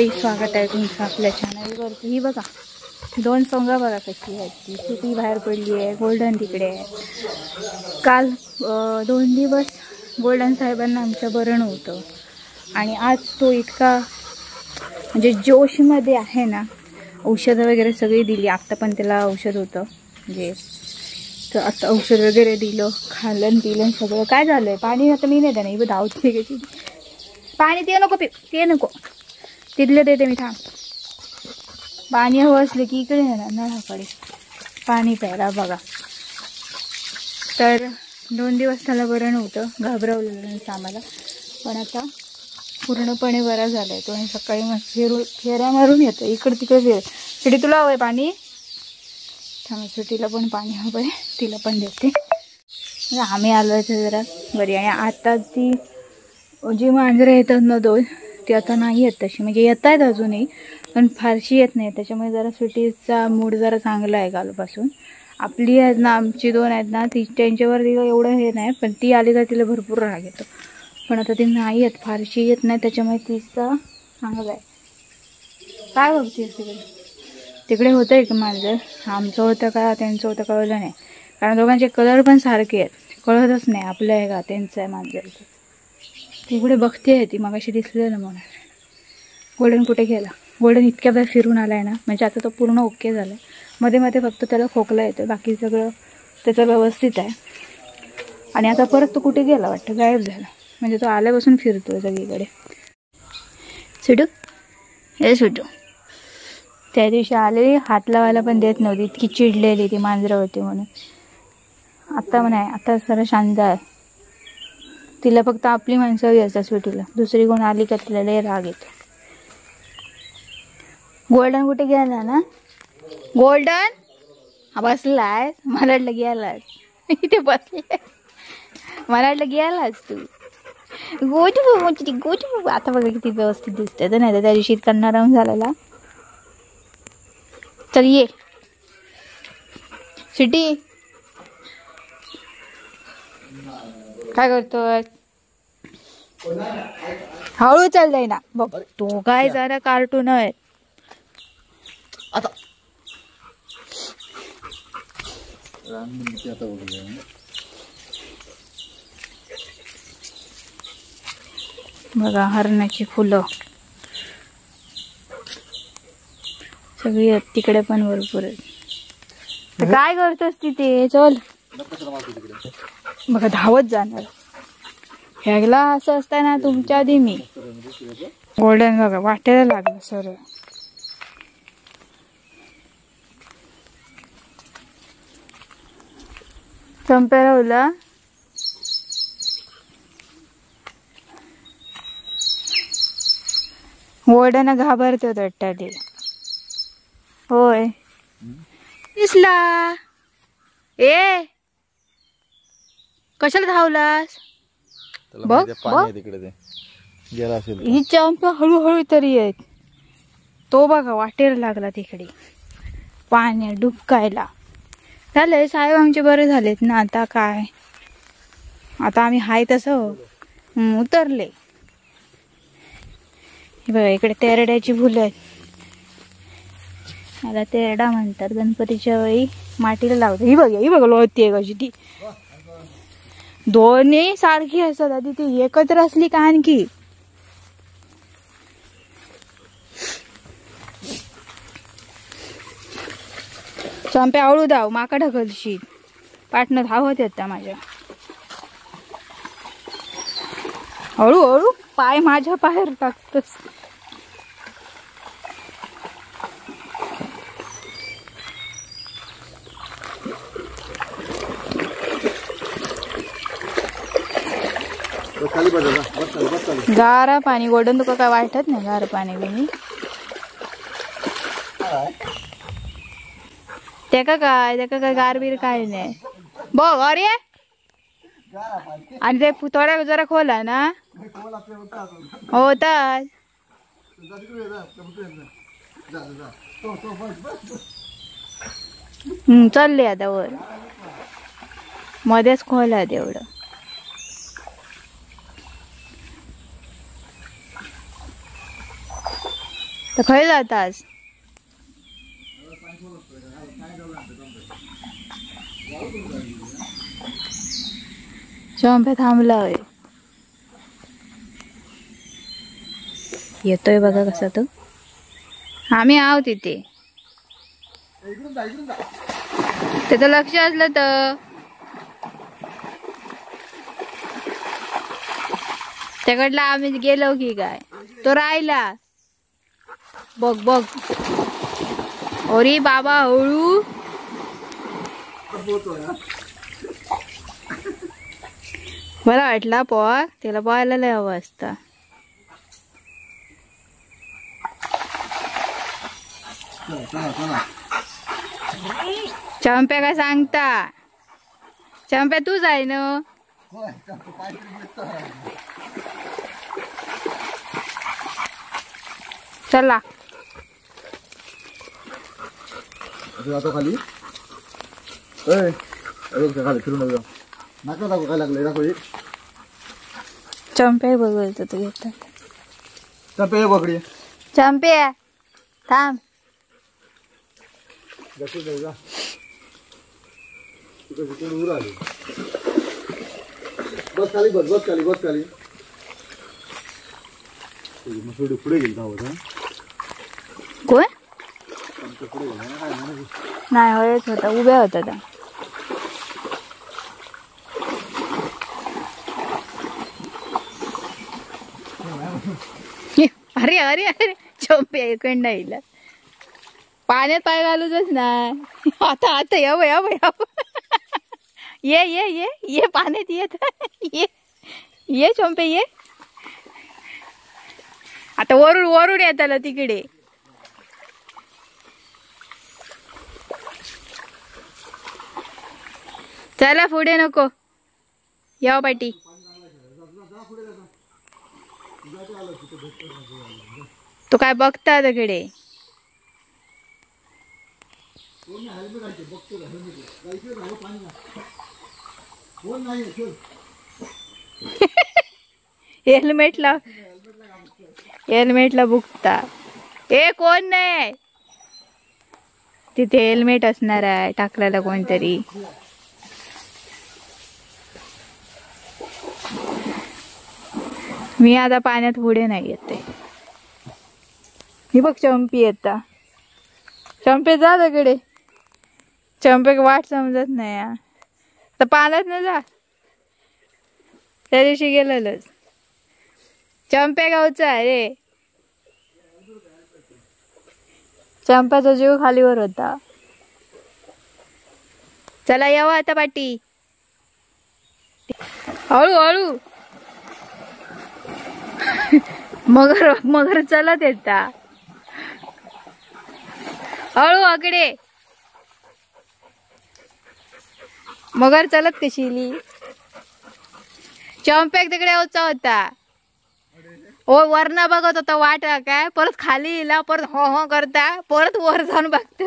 मंडळी, स्वागत आहे तुमचं आपल्या चॅनलवरती. ही बघा 2 सोंगा बघा कशी आहेत. ती सुटी बाहेर पडली आहे, गोल्डन तिकडे आहे. काल 2 दिवस गोल्डन साहेबांना आमचं बरं नव्हतं आणि आज तो इतका म्हणजे जोशमध्ये आहे ना. औषधं वगैरे सगळी दिली. आत्ता पण त्याला औषध होतं म्हणजे तर आता औषध वगैरे दिलं, खाल्लं पिलं सगळं. काय झालंय पाणी आता मी नाही देणार, ही धावते घ्यायची. पाणी ते नको पी, ते नको, तिथले देते मी. थांब. पाणी हवं असलं की इकडे येणार नळाकडे पाणी प्यायला बघा. तर 2 दिवस त्याला बरं नव्हतं, घाबरवलेलं आम्हाला. पण आता पूर्णपणे बरा झालाय तो आणि सकाळी मग फेऱ्या मारून येतो इकडे तिकडे फिर. सुटी तुला हवंय पाणी? थांब, सुटीला पण पाणी हवंय, तिला पण देते. आम्ही आलो तर जरा बरी. आणि आता ती जी मांजरं येतात ना 2, ती आता नाही येत तशी, म्हणजे येत आहेत अजूनही पण फारशी येत नाही. त्याच्यामुळे जरा सुटीचा मूड जरा चांगला आहे कालपासून. आपली आहेत ना, आमची 2 आहेत ना, ती त्यांच्यावर तिला एवढं हे नाही, पण ती आली का तिला भरपूर राग येतो. पण आता ती नाही येत, फारशी येत नाही, त्याच्यामुळे तिचा चांगला आहे. काय बघतेस तिकडे? तिकडे होतं एक मांजर, आमचं होतं का त्यांचं होतं कळलं नाही, कारण दोघांचे कलर पण सारखे आहेत, कळतच नाही आपलं आहे का त्यांचं आहे मांजर. तिकडे बघते आहे ती, मगाशी दिसलेलं म्हणून. गोल्डन कुठे गेला? गोल्डन इतक्या वेळ फिरून आला आहे ना, म्हणजे आता तो पूर्ण ओके झाला आहे. मध्ये मध्ये फक्त त्याला खोकला येतो, बाकी सगळं त्याचं व्यवस्थित आहे. आणि आता परत तो कुठे गेला वाटतं, गायब झाला. म्हणजे तो आल्यापासून फिरतोय सगळीकडे. सुटू हे सुटू त्या दिवशी आलेली, हात लावायला पण देत नव्हती, इतकी चिडलेली ती मांजरं होती म्हणून. आता नाही, आता जरा शांत आहे. तिला फक्त आपली माणसं हवी असतात सुटीला, दुसरी कोण आली का तिला लय राग येतो. गोल्डन कुठे गेला ना? गोल्डन हा बसलाय, मला वाटलं गेलास इथे बसले, मला वाटलं गेलास तू. गोटू गोटू आता बघा किती व्यवस्थित दिसते, तर नाही तर त्या दिवशी इतका नरम झालेला. चल ये सुटी, काय करतोय? हळू चाललंय ना बघ तो, काय जरा कार्टून आहे आता. बघा हरणाची फुलं सगळी आहेत, तिकडे पण भरपूर आहेत. काय करतोस तिथे? चल बघा धावत जाणार. ह्याला असं असतं ना, तुमच्या आधी मी. गोल्डन बघा वाटायला लागलं सर. संपेरवला गोल्डन घाबरतो वाटतं ते. होय दिसला. ए कशाला धावलास? बघ ही चंप हळूहळू तरी आहेत. तो बघा वाटेर लागला तिकडे पाण्यात डुबकायला. झालंय साहेब आमचे बरे झालेत ना. आता काय, आता आम्ही हाय तसं उतरले. बघा इकडे तेरड्याची फुलं आहेत, मला तेरडा म्हणतात. गणपतीच्या वेळी मातीला लावतात. ही बघ लोळतीये कशी ती. दोन्ही सारखी असतात, आधी ती एकत्र असली का आणखी. चंपे हळू धाव, माका ढकलशी. पाटणं धावत येतात माझ्या. हळूहळू पाय माझ्या पायावर टाकतोस. गारा पाणी गोल्डन तुका काय वाटत नाही गार पाणी बिनी. त्याका काय गारबीर काय नाही बघ. अरे आणि ते थोड्या जरा खोला ना होतात. चालले आता वर, मध्येच खोला तेवढं. तर खंय जातास? चंप्या थांबला होय. येतोय बघा कसा तो. आम्ही आहो तिथे. त्याचं लक्ष असलं तर त्याकडला आम्ही गेलो की काय, तो राहिला. बघ बघ. अरे बाबा हळू. मला वाटला पोहा त्याला पोहायला लय हवं असतं. चंप्या काय सांगता? चंप्या तूच आहे ना. चला जातो खाली. खाली फिरून नका दाखव काय लागले. दाखव. चंप्या बघत होतो घेतात. चंप्या बघडी. चंप्या थांब. बस खाली बस बस खाली बस खाली. पुढे गेल होता कोण नाही होयच होता. उभ्या होता त्या. अरे अरे अरे चंप्या इकडं येईल. पाण्यात पाय घालूच नाही. आता आता यावं यावं यावं. ये ये ये ये पाण्यात येत. ये ये चंप्या ये. आता वरून वरून येताला तिकडे. चला पुढे नको याव पाटी. तू काय बघता तिकडे. हेल्मेटला बुकता. ए कोण नाही तिथे. हेल्मेट असणार आहे टाकलेला कोणतरी. मी आता पाण्यात पुढे नाही येते. ही बघ चंपी येता. चंपे जा तिकडे. चंपे वाट समजत नाही. तर पाण्यात नाही जा. त्या दिवशी गेलेलंच. चंप्या गावचा रे. चंप्याचा जीव खालीवर होता. चला यावं आता पाटी. हळू हळू. मगर मगर चलत येता. हळू आकडे. मगर चलत कशीली. चंप्याक तिकडे यायचा होता. हो वरना बघत होता वाट काय. परत खाली येला. परत हो हो करता. परत वर जाऊन बघत.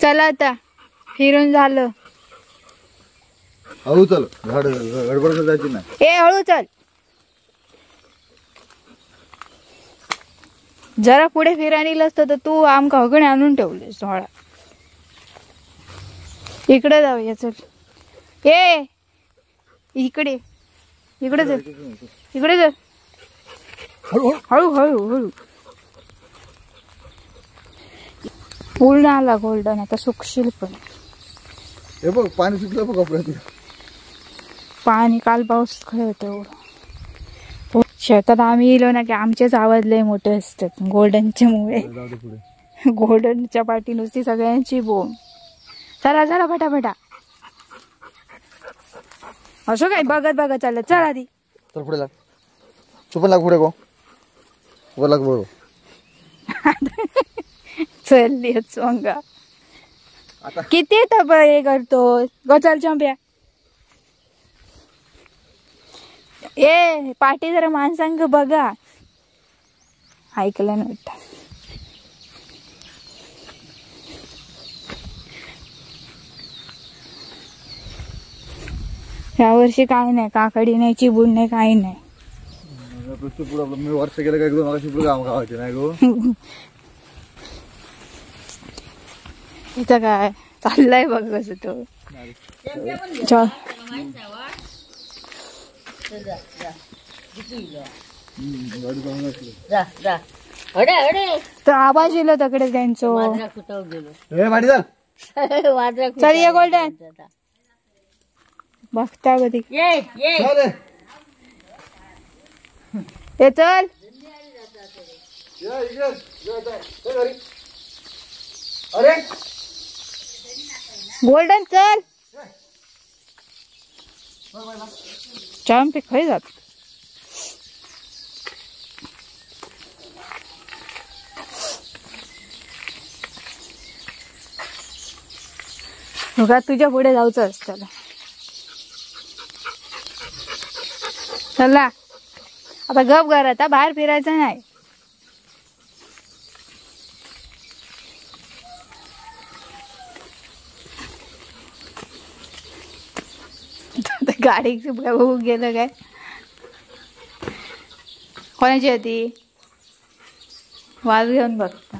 चला आता फिरून झालं. हळू चल. गडबड जायची ना. ए हळू चल. जरा पुढे फिरायला असतं तर तू आमका हगणे आणून ठेवले सोळा. इकडे जाऊया चल. ए इकडे इकडे चल. इकडे चल. हळू हळू हळू. पूर्ण आला गोल्डन. आता सुकशील पण. हे बघ पाणी सुटलं बघ आपल्या. पाणी काल पाऊस खेळतो एवढं. शेतात आम्ही येलो ना की आमचेच आवाज लय मोठे असतात गोल्डनच्या मुळे. गोल्डनच्या पाठी नुसती सगळ्यांची बोंब. चला चला फटाफटा. असं काय बघत बघत चालत. चल आधी. तर पुढे लाग. तू पण लाग पुढे गो. वर लाग बरोबर. चल चोंगा. किती तब हे करतो गो. चल चंप्या. ए पाठी जरा माणसांक बघा. ऐकलं नव्हतं. यावर्षी काय नाही, काकडी नाही, चिबूड नाही, काही नाही. मी वर्ष गेलं काय एकदम पुढे काम गावाचे नाही गो. इथं काय चाललंय बघ कसं तो. चल तो आवाज येलो तकडे त्यांचं. चल ये गोल्डन बघता कधी ते चल. अरे गोल्डन चल. चॅम्पी खाई जात. बघा तुझ्या पुढे जाऊचं असतं. चला आता गप घर, आता बाहेर फिरायचं नाही. गाडी बघू गेलं काय. कोणाची होती वाज घेऊन बघता.